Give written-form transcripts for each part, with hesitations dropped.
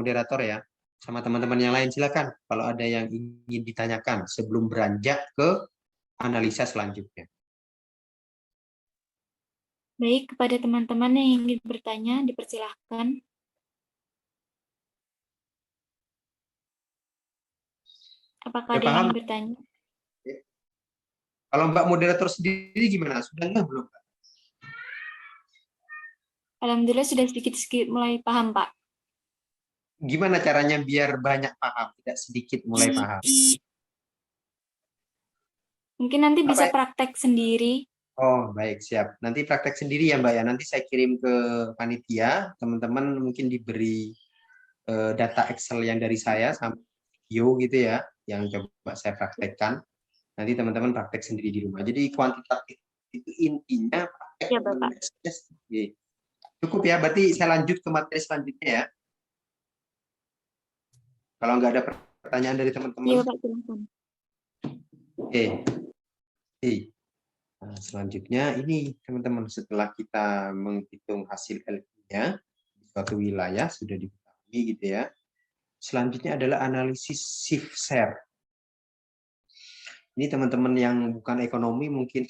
moderator ya, sama teman-teman yang lain silakan kalau ada yang ingin ditanyakan sebelum beranjak ke analisa selanjutnya. Baik, kepada teman-teman yang ingin bertanya, dipersilahkan. Apakah Sudah ada yang paham? ingin bertanya? Kalau Mbak moderator sendiri gimana? Sudah nggak belum? Alhamdulillah sudah sedikit-sedikit mulai paham, Pak. Gimana caranya biar banyak paham, tidak sedikit mulai paham? Mungkin nanti Apa bisa ya? praktek sendiri. Oh, baik, siap. Nanti praktek sendiri ya, Mbak ya. Nanti saya kirim ke panitia, teman-teman mungkin diberi data Excel yang dari saya sama video gitu ya, yang coba saya praktekkan. Nanti teman-teman praktek sendiri di rumah. Jadi kuantitatif itu intinya praktek Ya, Bapak. cukup ya. Berarti saya lanjut ke materi selanjutnya ya. Kalau nggak ada pertanyaan dari teman-teman. Iya, Pak, silakan. Oke. Nah, selanjutnya ini teman-teman setelah kita menghitung hasil LQ-nya di suatu wilayah sudah diketahui gitu ya. Selanjutnya adalah analisis shift share. Ini teman-teman yang bukan ekonomi mungkin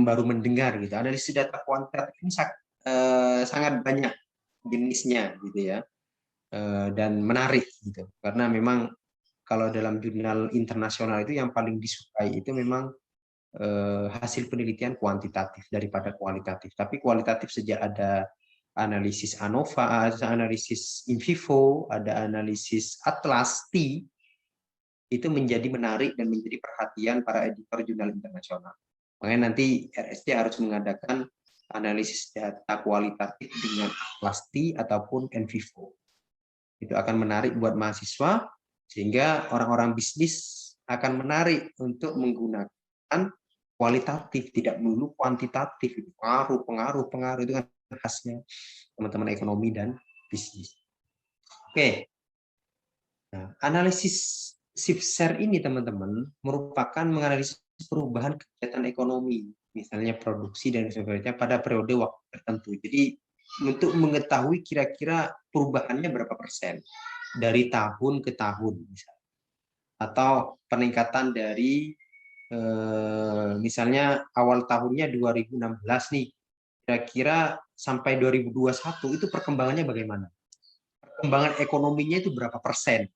baru mendengar gitu. Analisis data kuantitatif ini sangat banyak jenisnya gitu ya. Dan menarik gitu. Karena memang kalau dalam jurnal internasional itu yang paling disukai itu memang hasil penelitian kuantitatif daripada kualitatif. Tapi kualitatif sejak ada analisis ANOVA, ada analisis in vivo, ada analisis Atlas T, itu menjadi menarik dan menjadi perhatian para editor jurnal internasional. Makanya nanti RSC harus mengadakan analisis data kualitatif dengan Atlas T ataupun in vivo. Itu akan menarik buat mahasiswa, sehingga orang-orang bisnis akan menarik untuk menggunakan kualitatif, tidak melulu kuantitatif. Pengaruh itu kan khasnya teman-teman ekonomi dan bisnis. Oke, nah, analisis shift share ini teman-teman merupakan menganalisis perubahan kegiatan ekonomi, misalnya produksi dan sebagainya pada periode waktu tertentu. Jadi untuk mengetahui kira-kira perubahannya berapa persen dari tahun ke tahun, misalnya, atau peningkatan dari misalnya awal tahunnya 2016 nih, kira-kira sampai 2021 itu perkembangannya bagaimana? Perkembangan ekonominya itu berapa persen?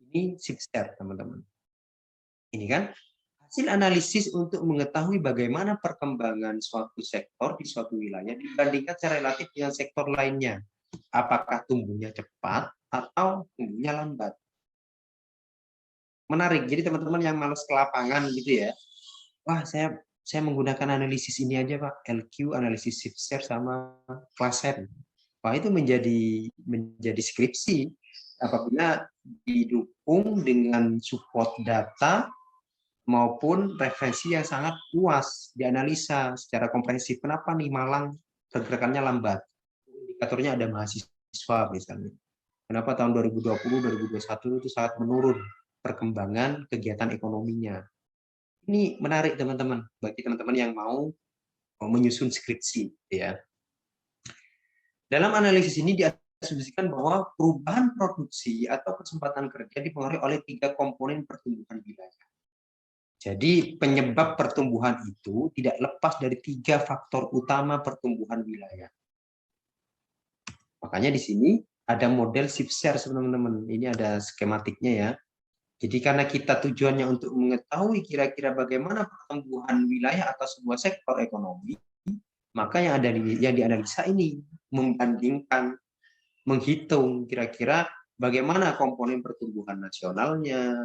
Ini shift share, teman-teman. Ini kan hasil analisis untuk mengetahui bagaimana perkembangan suatu sektor di suatu wilayah dibandingkan secara relatif dengan sektor lainnya. Apakah tumbuhnya cepat atau tumbuhnya lambat? Menarik. Jadi teman-teman yang malas ke lapangan gitu ya, wah saya menggunakan analisis ini aja Pak, LQ, analisis shift share sama klasen. Wah itu menjadi skripsi apabila didukung dengan support data maupun referensi yang sangat luas, dianalisa secara komprehensif. Kenapa nih Malang pergerakannya lambat? Indikatornya ada mahasiswa misalnya. Kenapa tahun 2020, 2021 itu sangat menurun perkembangan kegiatan ekonominya? Ini menarik teman-teman, bagi teman-teman yang mau menyusun skripsi. Ya. Dalam analisis ini diasumsikan bahwa perubahan produksi atau kesempatan kerja dipengaruhi oleh 3 komponen pertumbuhan wilayah. Jadi penyebab pertumbuhan itu tidak lepas dari 3 faktor utama pertumbuhan wilayah. Makanya di sini ada model shift share teman-teman. Ini ada skematiknya ya. Jadi karena kita tujuannya untuk mengetahui kira-kira bagaimana pertumbuhan wilayah atau sebuah sektor ekonomi, maka yang dianalisa ini membandingkan, menghitung kira-kira bagaimana komponen pertumbuhan nasionalnya,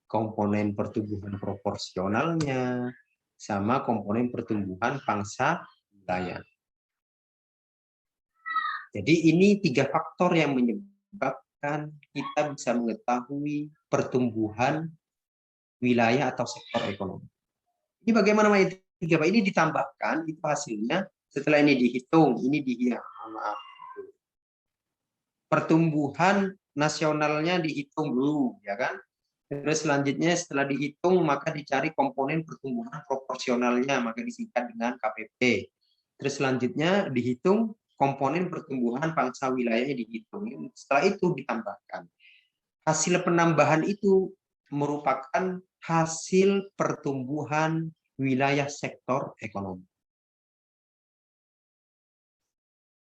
komponen pertumbuhan proporsionalnya, sama komponen pertumbuhan pangsa wilayah. Jadi ini 3 faktor yang menyebabkan kita bisa mengetahui pertumbuhan wilayah atau sektor ekonomi. Ini bagaimana Pak? Ini ditambahkan, itu hasilnya setelah ini dihitung, ini maaf. Pertumbuhan nasionalnya dihitung dulu, ya kan? Terus selanjutnya setelah dihitung maka dicari komponen pertumbuhan proporsionalnya, maka disingkat dengan KPP. Terus selanjutnya dihitung komponen pertumbuhan pangsa wilayahnya dihitung. Setelah itu ditambahkan. Hasil penambahan itu merupakan hasil pertumbuhan wilayah sektor ekonomi.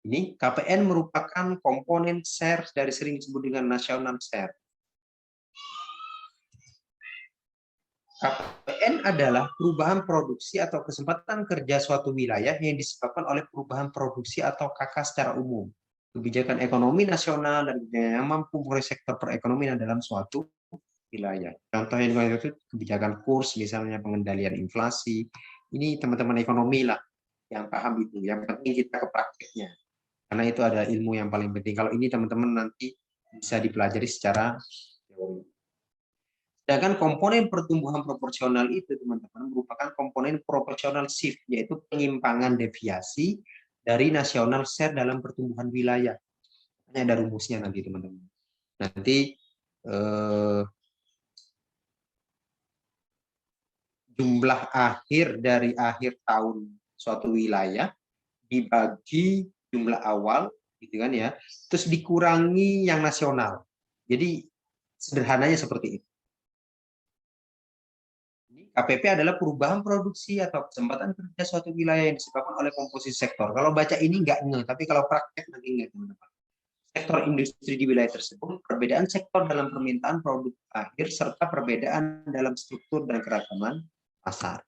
Ini KPN merupakan komponen share dari sering disebut dengan national share. KPN adalah perubahan produksi atau kesempatan kerja suatu wilayah yang disebabkan oleh perubahan produksi atau KK secara umum. Kebijakan ekonomi nasional dan yang mampu mempengaruhi sektor perekonomian dalam suatu wilayah. Contohnya itu kebijakan kurs, misalnya pengendalian inflasi. Ini teman-teman ekonomi lah yang paham itu. Yang penting kita ke prakteknya. Karena itu ada ilmu yang paling penting. Kalau ini teman-teman nanti bisa dipelajari secara teori. Sedangkan komponen pertumbuhan proporsional itu teman-teman merupakan komponen proporsional shift, yaitu penyimpangan deviasi dari nasional share dalam pertumbuhan wilayah. Ini ada rumusnya nanti teman-teman. Nanti jumlah akhir dari akhir tahun suatu wilayah dibagi jumlah awal, gitu kan ya, terus dikurangi yang nasional. Jadi sederhananya seperti itu. KPP adalah perubahan produksi atau kesempatan kerja suatu wilayah yang disebabkan oleh komposisi sektor. Kalau baca ini nggak nge, tapi kalau praktek nanti nggak teman-teman. Sektor industri di wilayah tersebut, perbedaan sektor dalam permintaan produk akhir, serta perbedaan dalam struktur dan keragaman pasar.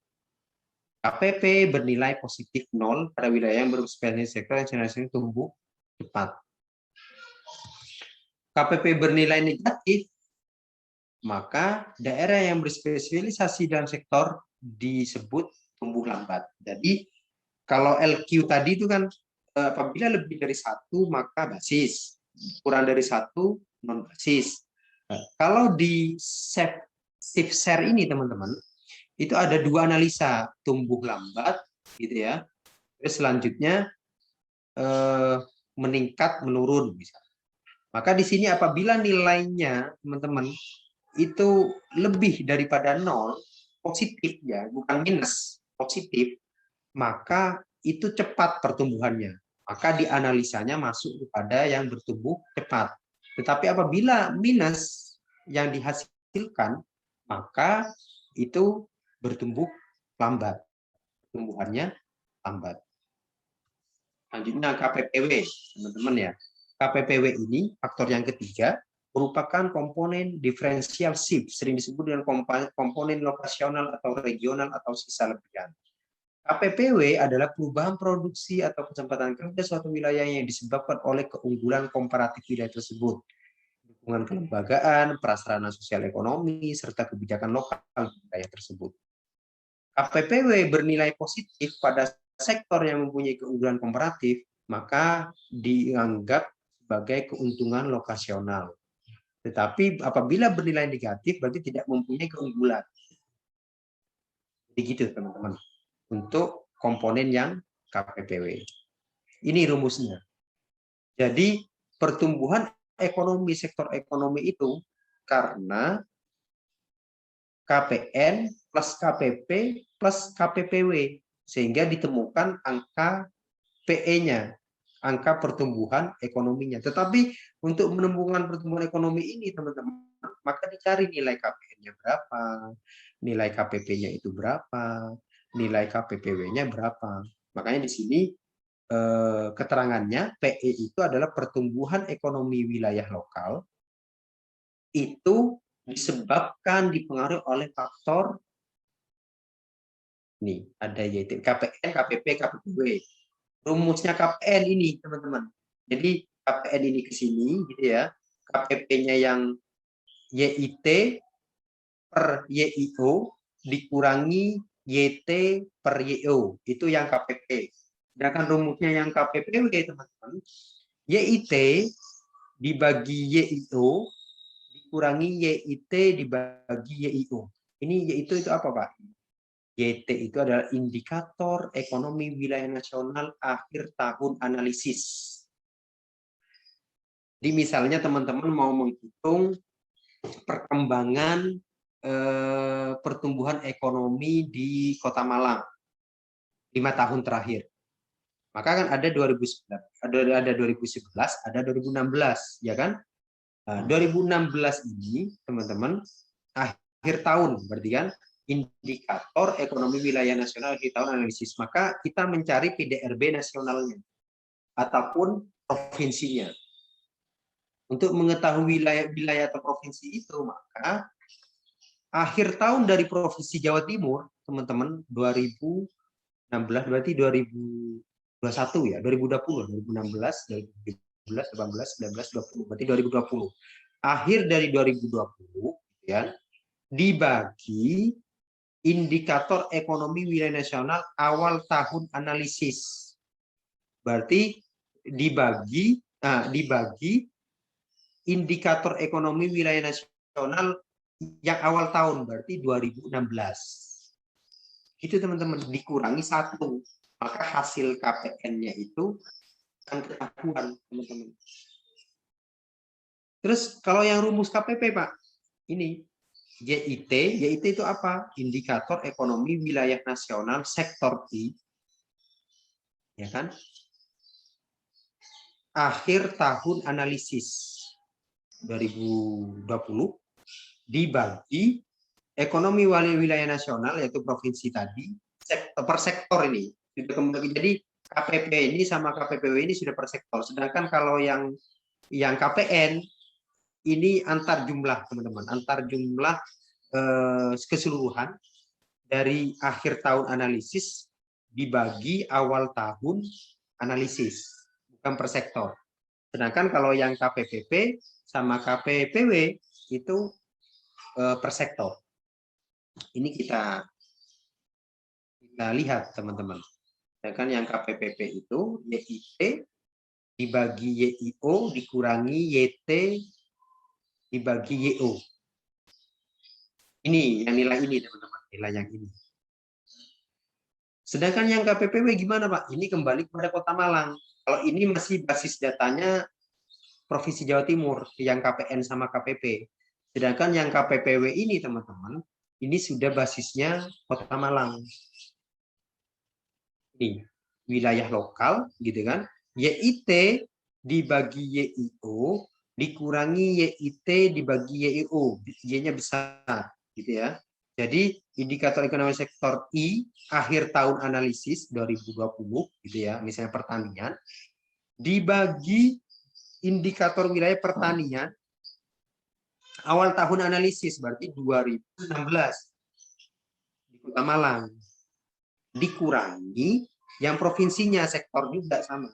KPP bernilai positif 0 pada wilayah yang berspesialisasi sektor yang tumbuh cepat. KPP bernilai negatif, maka daerah yang berspesialisasi dalam sektor disebut tumbuh lambat. Jadi kalau LQ tadi itu kan apabila lebih dari 1 maka basis, kurang dari 1 non basis. Kalau di shift share ini teman-teman, itu ada 2 analisa, tumbuh lambat gitu ya. Terus selanjutnya meningkat menurun misalnya. Maka di sini apabila nilainya teman-teman itu lebih daripada 0, positif ya, bukan minus, positif, maka itu cepat pertumbuhannya. Maka dianalisanya masuk kepada yang bertumbuh cepat. Tetapi apabila minus yang dihasilkan, maka itu bertumbuh lambat. Pertumbuhannya lambat. Selanjutnya KPPW, teman-teman ya. KPPW ini faktor yang ketiga merupakan komponen diferensial shift, sering disebut dengan komponen lokasional atau regional atau sisa lebihan. KPPW adalah perubahan produksi atau kesempatan kerja suatu wilayah yang disebabkan oleh keunggulan komparatif wilayah tersebut, dukungan kelembagaan, prasarana sosial ekonomi, serta kebijakan lokal di wilayah tersebut. KPPW bernilai positif pada sektor yang mempunyai keunggulan komparatif, maka dianggap sebagai keuntungan lokasional. Tetapi apabila bernilai negatif, berarti tidak mempunyai keunggulan. Jadi gitu teman-teman. Untuk komponen yang KPPW. Ini rumusnya. Jadi pertumbuhan ekonomi, sektor ekonomi itu karena KPN plus KPP plus KPPW. Sehingga ditemukan angka PE-nya, angka pertumbuhan ekonominya. Tetapi untuk menemukan pertumbuhan ekonomi ini, teman-teman, maka dicari nilai KPN-nya berapa, nilai KPP-nya itu berapa, nilai KPPW-nya berapa. Makanya di sini keterangannya PE itu adalah pertumbuhan ekonomi wilayah lokal itu disebabkan dipengaruhi oleh faktor nih, ada yaitu KPN, KPP, KPPW. Rumusnya KPN ini, teman-teman. Jadi KPN ini ke sini gitu ya. KPP-nya yang YIT per YIO dikurangi YT per YO. Itu yang KPP. Sedangkan rumusnya yang KPPW, teman-teman. YIT dibagi YIO dikurangi YIT dibagi YIO. Ini YIT itu apa, Pak? YT itu adalah indikator ekonomi wilayah nasional akhir tahun analisis. Jadi misalnya teman-teman mau menghitung perkembangan pertumbuhan ekonomi di Kota Malang 5 tahun terakhir. Maka kan ada 2009, ada 2011, ada 2016, ya kan? Nah, 2016 ini, teman-teman, akhir tahun, berarti kan indikator ekonomi wilayah nasional akhir tahun analisis. Maka kita mencari PDRB nasionalnya ataupun provinsinya. Untuk mengetahui wilayah atau provinsi itu, maka akhir tahun dari provinsi Jawa Timur, teman-teman, 2016 berarti 2021 ya, 2020, 2016, 2017, 18, 19, 20, berarti 2020. Akhir dari 2020 ya, dibagi indikator ekonomi wilayah nasional awal tahun analisis. Berarti dibagi indikator ekonomi wilayah nasional yang awal tahun, berarti 2016. Itu teman-teman, dikurangi 1. Maka hasil KPN-nya itu akan ketahuan, teman-teman. Terus kalau yang rumus KPP, Pak, ini YIT itu apa? Indikator ekonomi wilayah nasional sektor I, ya kan? Akhir tahun analisis 2020 dibagi ekonomi wilayah nasional, yaitu provinsi tadi, per sektor ini. Jadi KPP ini sama KPPW ini sudah per sektor. Sedangkan kalau yang KPN ini antar jumlah, teman-teman, antar jumlah keseluruhan dari akhir tahun analisis dibagi awal tahun analisis, bukan per sektor. Sedangkan kalau yang KPPP sama KPPW itu per sektor. Ini kita lihat, teman-teman. Sedangkan yang KPPP itu YIT dibagi YIO dikurangi YT dibagi YO. Ini yang nilai ini, teman-teman, nilai yang ini. Sedangkan yang KPPW gimana, Pak? Ini kembali kepada Kota Malang. Kalau ini masih basis datanya Provinsi Jawa Timur, yang KPN sama KPP. Sedangkan yang KPPW ini, teman-teman, ini sudah basisnya Kota Malang. Ini wilayah lokal, gitu kan? YIT dibagi YIO dikurangi YIT dibagi YIO, Y-nya besar, gitu ya. Jadi indikator ekonomi sektor I akhir tahun analisis 2020, gitu ya, misalnya pertanian, dibagi indikator wilayah pertanian awal tahun analisis, berarti 2016 di Kota Malang, dikurangi yang provinsinya sektor juga sama,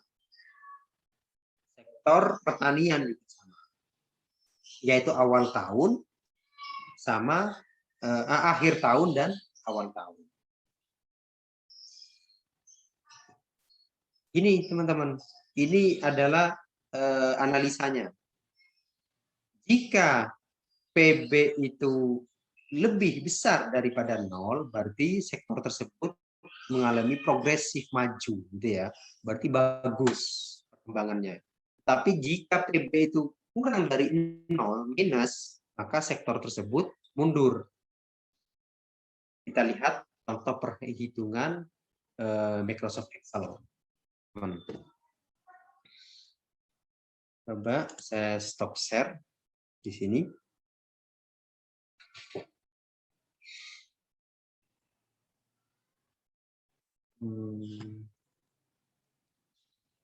sektor pertanian juga sama, yaitu awal tahun sama akhir tahun dan awal tahun. Ini, teman-teman, ini adalah analisanya. Jika PB itu lebih besar daripada 0, berarti sektor tersebut mengalami progresif maju, gitu ya. Berarti bagus perkembangannya. Tapi jika PB itu kurang dari 0, minus, maka sektor tersebut mundur. Kita lihat contoh perhitungan Microsoft Excel. Coba saya stop share di sini.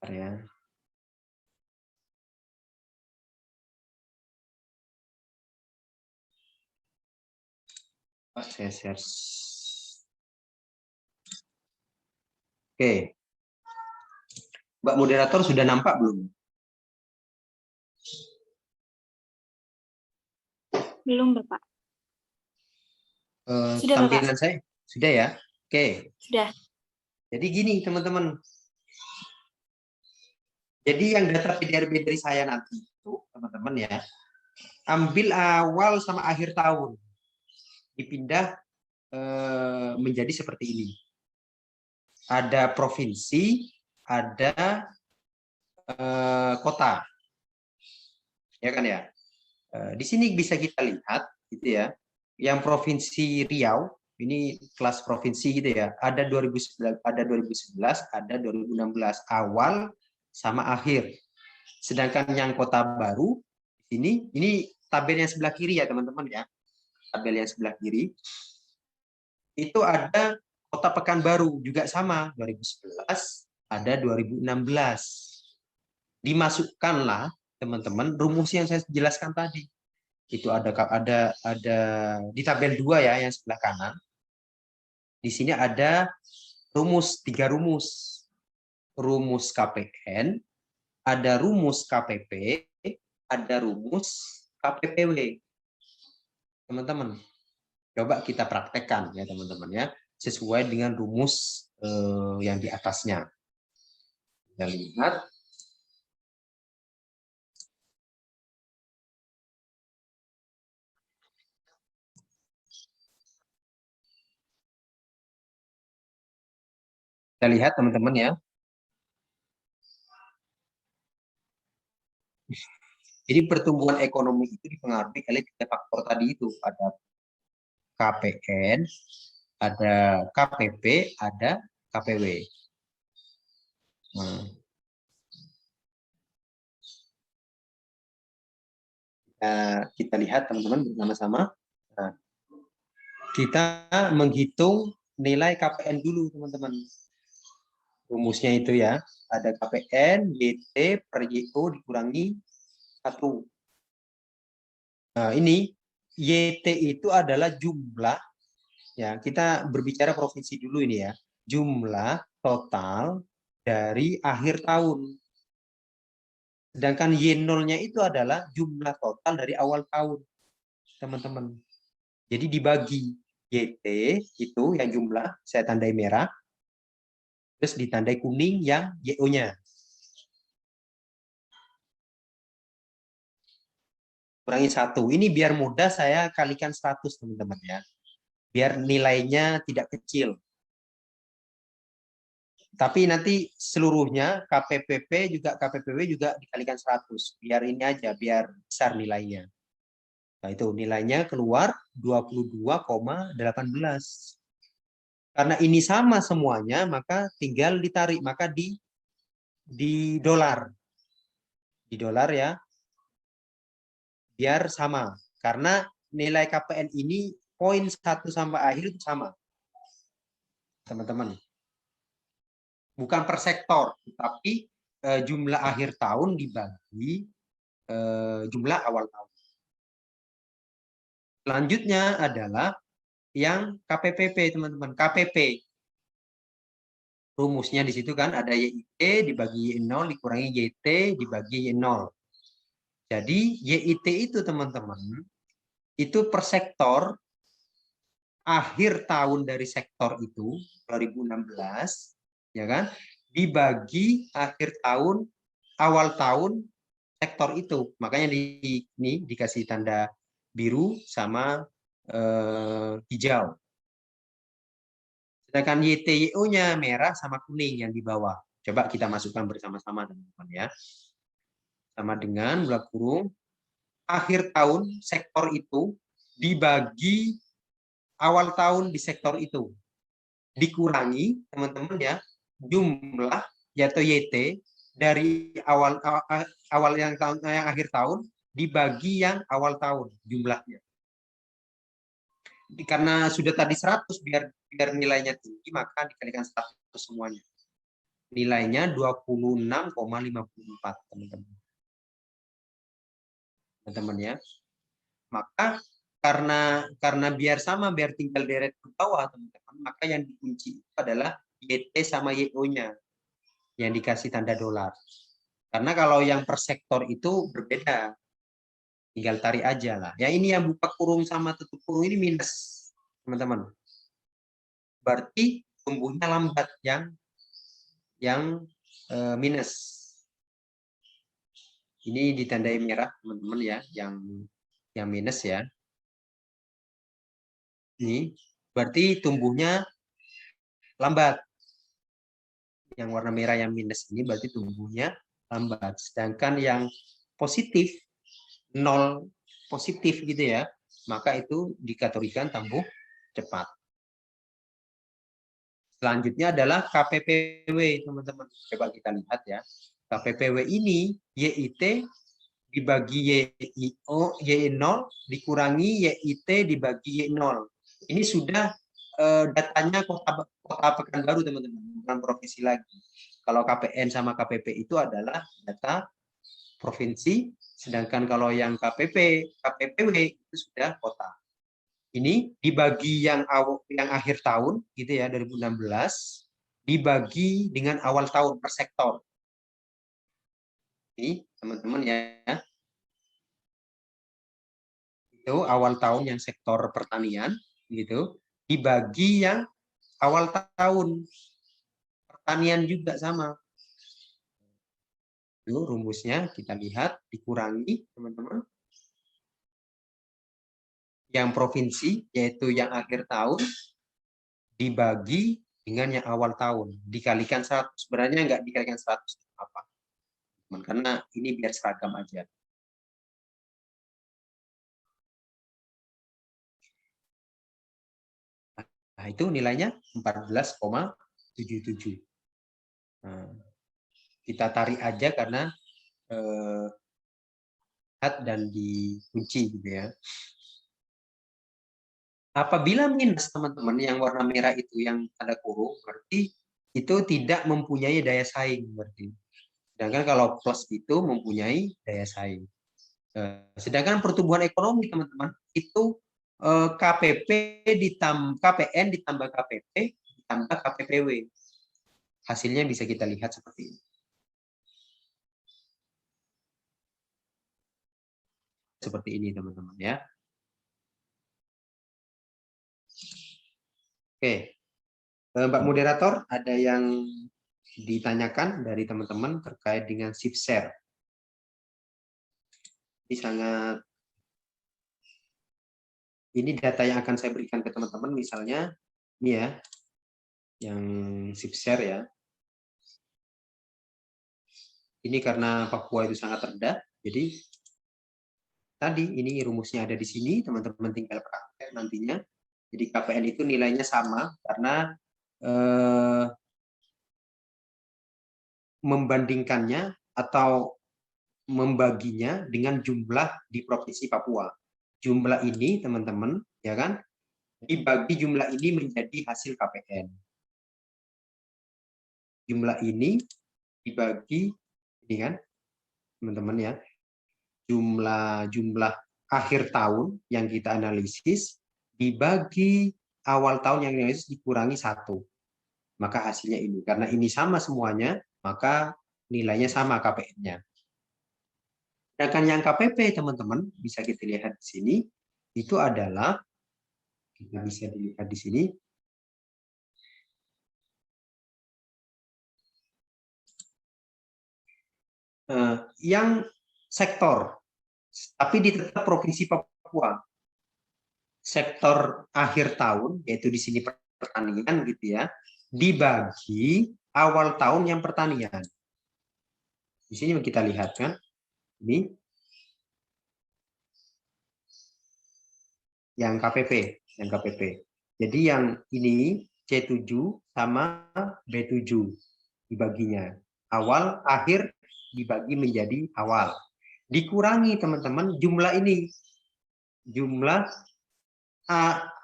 Ya. Saya share. Oke. Mbak moderator sudah nampak belum? Belum, Bapak. Sudah, tampilan Bapak. Saya sudah ya? Oke. Sudah. Jadi gini, teman-teman. Jadi yang data PDRB dari saya nanti itu, teman-teman ya, ambil awal sama akhir tahun. Dipindah menjadi seperti ini. Ada provinsi, ada kota. Ya kan ya? Di sini bisa kita lihat gitu ya. Yang provinsi Riau ini kelas provinsi gitu ya. Ada 2011, ada 2016 awal sama akhir. Sedangkan yang kota baru ini tabel yang sebelah kiri ya teman-teman ya. Tabel yang sebelah kiri itu ada kota Pekanbaru juga sama 2011, ada 2016. Dimasukkanlah teman-teman rumus yang saya jelaskan tadi. Itu ada di tabel 2 ya yang sebelah kanan. Di sini ada tiga rumus. Rumus KPN, ada rumus KPP, ada rumus KPPW. Teman-teman, coba kita praktekkan ya teman-teman ya, sesuai dengan rumus yang di atasnya. Kita lihat. Kita lihat teman-teman ya. Jadi pertumbuhan ekonomi itu dipengaruhi oleh tiga faktor tadi itu. Ada KPN, ada KPP, ada KPW. Nah, kita lihat teman-teman bersama-sama. Nah, kita menghitung nilai KPN dulu teman-teman. Rumusnya itu ya, ada KPN YT per YO dikurangi 1. Nah, ini YT itu adalah jumlah, ya kita berbicara provinsi dulu ini ya, jumlah total dari akhir tahun. Sedangkan Y0-nya itu adalah jumlah total dari awal tahun, teman-teman. Jadi dibagi YT itu yang jumlah, saya tandai merah, terus ditandai kuning yang YO-nya. Kurangi 1. Ini biar mudah saya kalikan 100 teman-teman ya. Biar nilainya tidak kecil. Tapi nanti seluruhnya KPPP juga KPPW juga dikalikan 100. Biar ini aja, biar besar nilainya. Nah itu nilainya keluar 22,18. Karena ini sama semuanya, maka tinggal ditarik. Maka di dolar. Di dolar ya. Biar sama. Karena nilai KPN ini poin 1 sampai akhir itu sama. Teman-teman. Bukan per sektor, tapi jumlah akhir tahun dibagi jumlah awal tahun. Selanjutnya adalah yang KPPP, teman-teman. KPP. Rumusnya di situ kan ada YIT dibagi Y0 dikurangi YT dibagi Y0. Jadi YIT itu teman-teman, itu per sektor akhir tahun dari sektor itu 2016 ya kan dibagi akhir tahun awal tahun sektor itu. Makanya ini dikasih tanda biru sama hijau. Sedangkan YTYO-nya merah sama kuning yang di bawah. Coba kita masukkan bersama-sama teman-teman ya. Sama dengan bulat kurung akhir tahun sektor itu dibagi awal tahun di sektor itu. Dikurangi teman-teman ya jumlah yaitu YT dari awal yang akhir tahun dibagi yang awal tahun jumlahnya. Karena sudah tadi 100 biar nilainya tinggi maka dikalikan 100 semuanya. Nilainya 26,54 teman-teman. Teman-teman ya. Maka karena biar sama biar tinggal deret ke bawah teman-teman, maka yang dikunci itu adalah YT sama YO-nya yang dikasih tanda dolar. Karena kalau yang per sektor itu berbeda. Tinggal tarik aja lah. Ya ini yang buka kurung sama tutup kurung ini minus, teman-teman. Berarti tumbuhnya lambat yang minus. Ini ditandai merah, teman-teman ya, yang minus ya. Ini berarti tumbuhnya lambat. Yang warna merah yang minus ini berarti tumbuhnya lambat. Sedangkan yang positif 0 positif gitu ya, maka itu dikategorikan tumbuh cepat. Selanjutnya adalah KPPW, teman-teman. Coba kita lihat ya. KPPW ini YIT dibagi Y0 dikurangi YIT dibagi Y0. Ini sudah datanya kota Pekanbaru, teman-teman, bukan provinsi lagi. Kalau KPN sama KPP itu adalah data provinsi, sedangkan kalau yang KPPW itu sudah kota. Ini dibagi yang akhir tahun gitu ya, 2016 dibagi dengan awal tahun per sektor. Ini teman-teman ya. Itu awal tahun yang sektor pertanian gitu, dibagi yang awal tahun pertanian juga sama. Itu rumusnya kita lihat, dikurangi teman-teman. Yang provinsi yaitu yang akhir tahun dibagi dengan yang awal tahun, dikalikan 100. Sebenarnya nggak dikalikan 100 apa, karena ini biar seragam aja. Nah, itu nilainya 14,77. Nah, kita tarik aja karena dan dikunci gitu ya. Apabila minus, teman-teman, yang warna merah itu yang ada kurung, berarti itu tidak mempunyai daya saing berarti. Sedangkan kalau plus itu mempunyai daya saing. Sedangkan pertumbuhan ekonomi, teman-teman, itu KPN ditambah KPP ditambah KPPW. Hasilnya bisa kita lihat seperti ini. Seperti ini, teman-teman ya. Oke. Mbak moderator, ada yang ditanyakan dari teman-teman terkait dengan shift share. Ini data yang akan saya berikan ke teman-teman, misalnya ini ya, yang shift share ya. Ini karena Papua itu sangat rendah, jadi tadi ini rumusnya ada di sini, teman-teman tinggal praktek nantinya. Jadi KPN itu nilainya sama karena membandingkannya atau membaginya dengan jumlah di Provinsi Papua. Jumlah ini, teman-teman, ya kan, dibagi jumlah ini menjadi hasil KPN. Jumlah ini dibagi, ini kan, teman-teman ya, jumlah akhir tahun yang kita analisis dibagi awal tahun yang analisis dikurangi 1. Maka hasilnya ini. Karena ini sama semuanya, maka nilainya sama KPN-nya. Sedangkan yang KPP, teman-teman, bisa kita lihat di sini, itu adalah, kita bisa dilihat di sini, yang sektor, tapi di tetap Provinsi Papua. Sektor akhir tahun, yaitu di sini pertanian gitu ya, dibagi awal tahun yang pertanian. Di sini kita lihat kan, ini yang KPP, Jadi yang ini C7 sama B7 dibaginya. Awal, akhir dibagi menjadi awal. Dikurangi, teman-teman, jumlah ini. Jumlah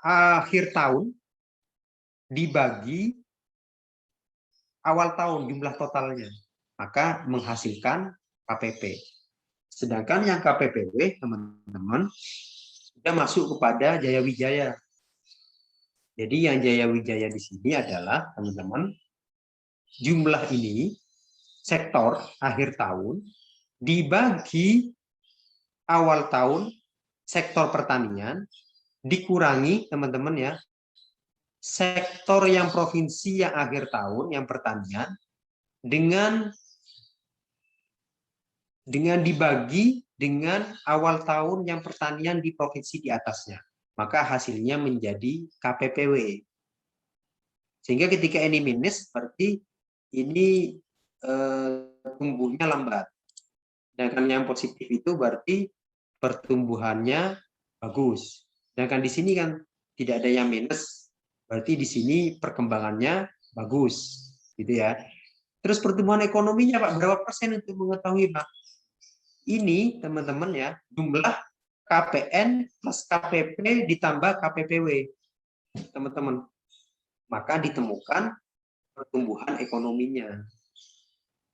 akhir tahun dibagi awal tahun, jumlah totalnya. Maka menghasilkan KPP. Sedangkan yang KPPW, teman-teman, sudah masuk kepada Jaya Wijaya. Jadi yang Jaya Wijaya di sini adalah, teman-teman, jumlah ini, sektor akhir tahun, dibagi awal tahun, sektor pertanian, dikurangi, teman-teman ya, sektor yang provinsi yang akhir tahun, yang pertanian, dengan dibagi dengan awal tahun yang pertanian di provinsi di atasnya. Maka hasilnya menjadi KPPW. Sehingga ketika ini minus, berarti ini tumbuhnya lambat. Sedangkan yang positif itu berarti pertumbuhannya bagus. Sedangkan di sini kan tidak ada yang minus, berarti di sini perkembangannya bagus, gitu ya. Terus pertumbuhan ekonominya Pak, berapa persen untuk mengetahui Pak? Ini teman-teman ya, jumlah KPN plus KPP ditambah KPPW, teman-teman. Maka ditemukan pertumbuhan ekonominya.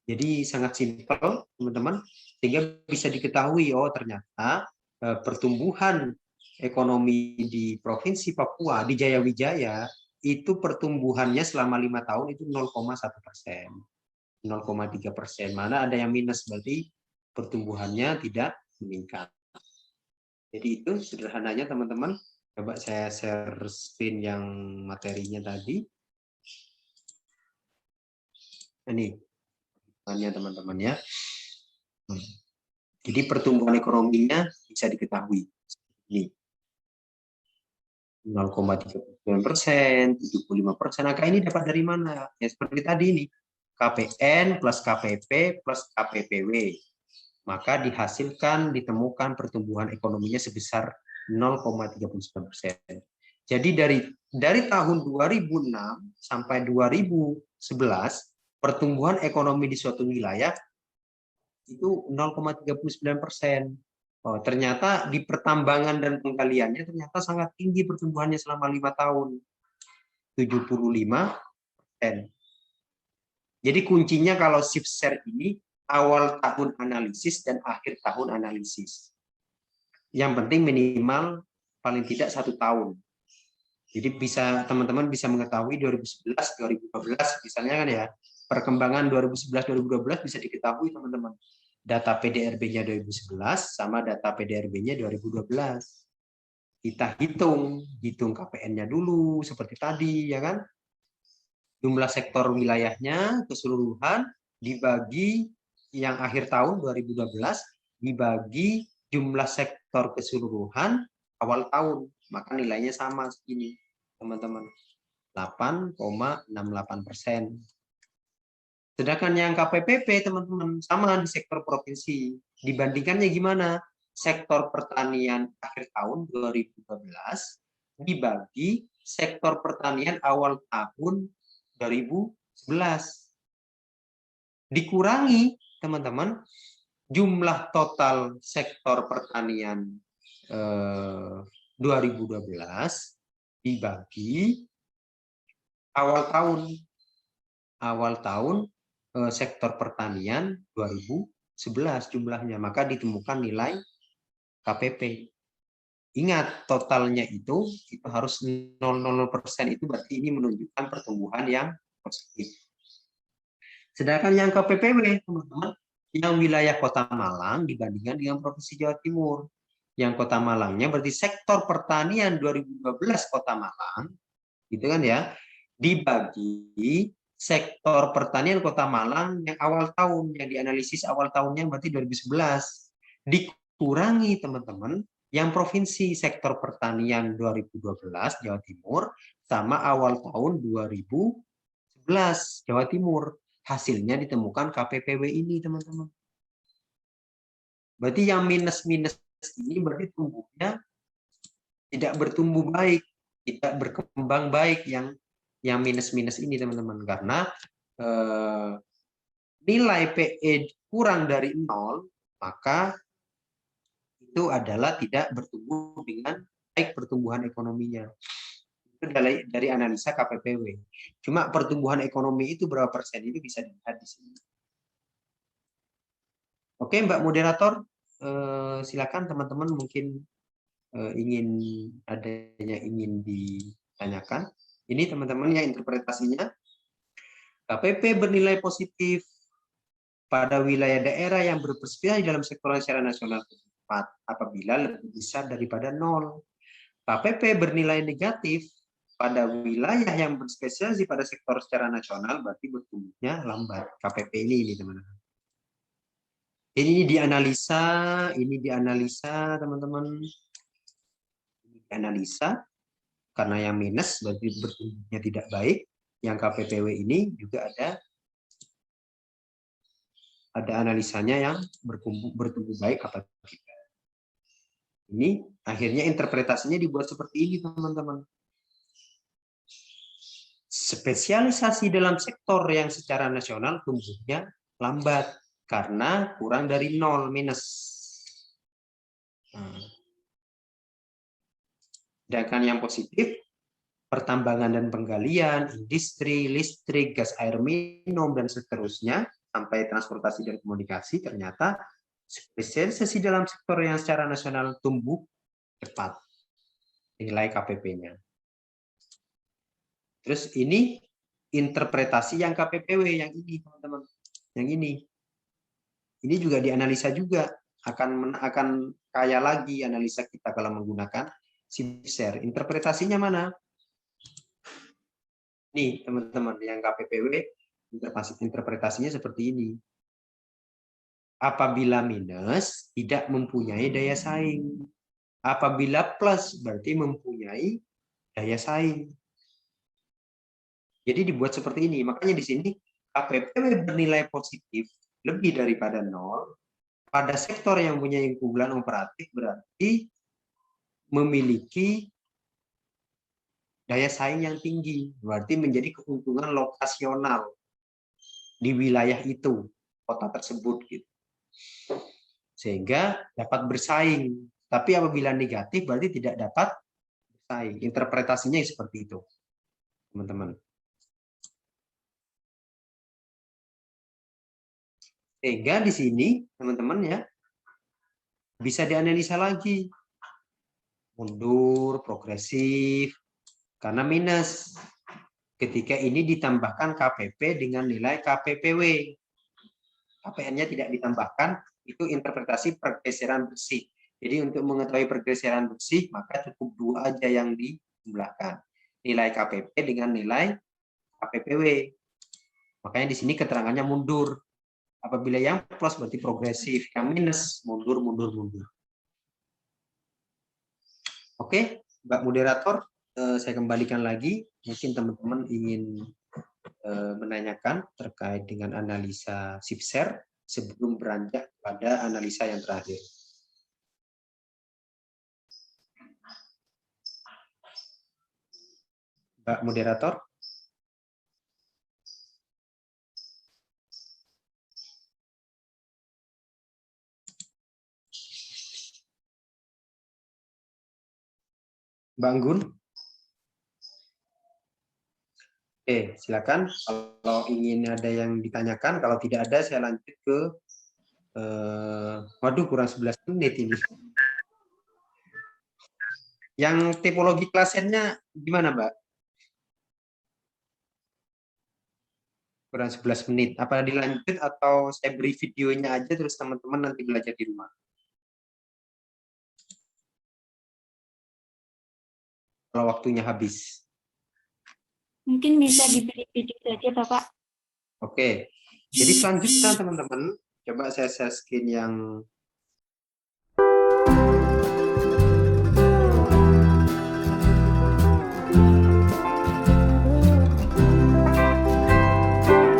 Jadi sangat simpel, teman-teman, sehingga bisa diketahui, oh ternyata pertumbuhan ekonomi di Provinsi Papua, di Jayawijaya, itu pertumbuhannya selama 5 tahun itu 0,1%, 0,3%. Mana ada yang minus, berarti pertumbuhannya tidak meningkat. Jadi itu sederhananya teman-teman. Coba saya share screen yang materinya tadi. Ini teman-teman ya. Jadi pertumbuhan ekonominya bisa diketahui. Ini 0,39%, 75%. Angka ini dapat dari mana? Ya seperti tadi ini. KPN plus KPP plus KPPW. Maka dihasilkan, ditemukan pertumbuhan ekonominya sebesar 0,39%. Jadi dari tahun 2006 sampai 2011, pertumbuhan ekonomi di suatu wilayah itu 0,39%. Oh, ternyata di pertambangan dan penggaliannya ternyata sangat tinggi pertumbuhannya selama 5 tahun. 75%. Jadi kuncinya kalau shift share ini awal tahun analisis dan akhir tahun analisis. Yang penting minimal paling tidak 1 tahun. Jadi bisa teman-teman bisa mengetahui 2011, 2012 misalnya kan ya. Perkembangan 2011, 2012 bisa diketahui teman-teman. Data PDRB-nya 2011 sama data PDRB-nya 2012. Kita hitung KPN-nya dulu seperti tadi ya kan. Jumlah sektor wilayahnya keseluruhan dibagi yang akhir tahun 2012 dibagi jumlah sektor keseluruhan awal tahun, maka nilainya sama segini teman-teman, 8,68%. Sedangkan yang KPPP teman-teman sama di sektor provinsi. Dibandingkannya gimana? Sektor pertanian akhir tahun 2012 dibagi sektor pertanian awal tahun 2011. Dikurangi teman-teman jumlah total sektor pertanian 2012 dibagi awal tahun sektor pertanian 2011 jumlahnya, maka ditemukan nilai KPP. Ingat totalnya itu harus 0,00%, itu berarti ini menunjukkan pertumbuhan yang positif. Sedangkan yang KPPW teman-teman, yang wilayah Kota Malang dibandingkan dengan Provinsi Jawa Timur. Yang Kota Malangnya berarti sektor pertanian 2012 Kota Malang, gitu kan ya, dibagi sektor pertanian Kota Malang yang awal tahun, yang dianalisis awal tahunnya berarti 2011. Dikurangi teman-teman yang provinsi sektor pertanian 2012 Jawa Timur sama awal tahun 2011 Jawa Timur. Hasilnya ditemukan KPPW ini teman-teman. Berarti yang minus-minus ini berarti tumbuhnya tidak bertumbuh baik, tidak berkembang baik yang minus-minus ini teman-teman, karena nilai PE kurang dari 0, maka itu adalah tidak bertumbuh dengan baik pertumbuhan ekonominya. Itu dari analisa KPPW. Cuma pertumbuhan ekonomi itu berapa persen itu bisa dilihat di sini. Oke, Mbak Moderator, silakan teman-teman mungkin ingin ditanyakan. Ini teman-teman yang interpretasinya. KPP bernilai positif pada wilayah daerah yang berpartisipasi dalam sektor secara nasional apabila lebih besar daripada 0. KPP bernilai negatif pada wilayah yang berspesialisasi pada sektor secara nasional berarti bertumbuhnya lambat. KPP ini teman-teman. Ini dianalisa teman-teman. Analisa karena yang minus berarti bertumbuhnya tidak baik. Yang KPPW ini juga ada analisanya yang bertumbuh baik apa tidak. Ini akhirnya interpretasinya dibuat seperti ini teman-teman. spesialisasi dalam sektor yang secara nasional tumbuhnya lambat karena kurang dari 0 minus. Sedangkan yang positif, pertambangan dan penggalian, industri, listrik, gas air minum, dan seterusnya, sampai transportasi dan komunikasi, ternyata spesialisasi dalam sektor yang secara nasional tumbuh cepat nilai KPP-nya. Terus ini interpretasi yang KPPW yang ini, teman-teman. Yang ini. Ini juga dianalisa juga, akan kaya lagi analisa kita kalau menggunakan SIPSER. Interpretasinya mana? Nih, teman-teman, yang KPPW interpretasinya seperti ini. Apabila minus, tidak mempunyai daya saing. Apabila plus, berarti mempunyai daya saing. Jadi dibuat seperti ini. Makanya di sini KPPW bernilai positif lebih daripada 0 pada sektor yang punya keunggulan operatif berarti memiliki daya saing yang tinggi, berarti menjadi keuntungan lokasional di wilayah itu, kota tersebut gitu. Sehingga dapat bersaing. Tapi apabila negatif berarti tidak dapat bersaing. Interpretasinya seperti itu, teman-teman. Sehingga di sini, teman-teman ya, bisa dianalisa lagi. Mundur, progresif, karena minus. Ketika ini ditambahkan KPP dengan nilai KPPW. KPN-nya tidak ditambahkan, itu interpretasi pergeseran bersih. Jadi untuk mengetahui pergeseran bersih, maka cukup 2 aja yang dijumlahkan. Nilai KPP dengan nilai KPPW. Makanya di sini keterangannya mundur. Apabila yang plus berarti progresif, yang minus mundur, mundur, mundur. Oke, Mbak Moderator, saya kembalikan lagi. Mungkin teman-teman ingin menanyakan terkait dengan analisa SIPSER sebelum beranjak pada analisa yang terakhir. Mbak Moderator. Mbak Anggun. Oke, silakan. Kalau ingin ada yang ditanyakan, kalau tidak ada saya lanjut ke waduh, kurang 11 menit ini. Yang tipologi klasennya gimana, Mbak? Kurang 11 menit. Apa dilanjut atau saya beri videonya aja terus teman-teman nanti belajar di rumah? Kalau waktunya habis. Mungkin bisa diberi video saja, Bapak. Oke. Jadi selanjutnya teman-teman, coba saya share screen yang